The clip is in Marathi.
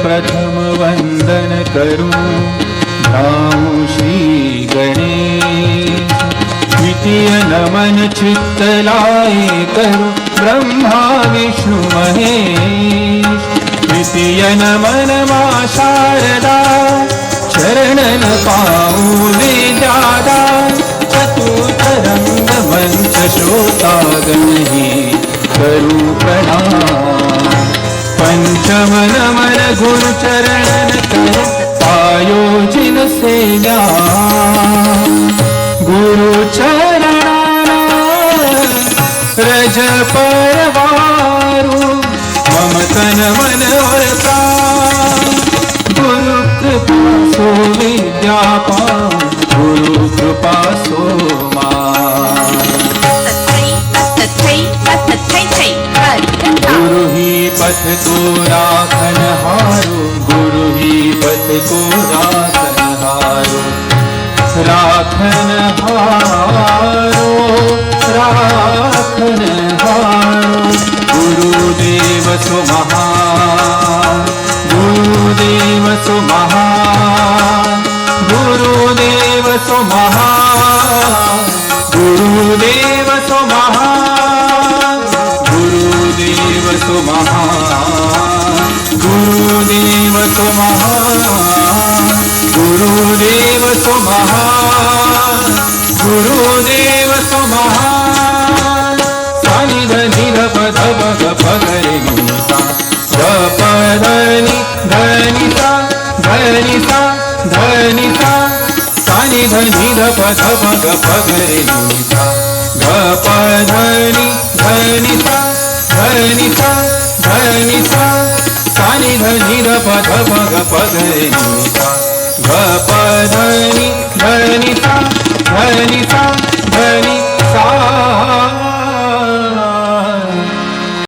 प्रथम वंदन करू धाऊ श्री गणेश। द्वितीय नमन चित्त लाये करू ब्रह्मा विष्णु महेश। तृतीय नमन मां शारदा चरणन पाऊले जादा। चतुर्थ रंग मंच श्रोतागणहि करू प्रणाम। पंचम नमन गुरु चरणन कर आयोजिन सेव्या। गुरु चरणना रज परवारू मम तन मन और प्राण। गुरु कृपा सो विद्या पाऊं गुरु कृपा सो मान। गुरु ही पथ को राखन हारो गुरु ही पथ को राखन हारो। राखन हारो राखन हारो गुरुदेव सो महान। गुरुदेव सो महान गुरुदेव सो महान। गुरुदेव सो महान गुरुदेव सो महान। गुरुदेव सो महान गुरुदेव सो महान। गुरुदेव सो महान। सानि धनि ध प ध प ग प ग रे नि सा ध प धनि धनि सा धनि सा धनि सा। सानि धनि ध प ध प ग प ग रे नि सा ग प धनि धनि सा धनि सा धनि सा। सानि धनि ध प ध प ग प ग रे नि सा ग प धनि धनि सा धनि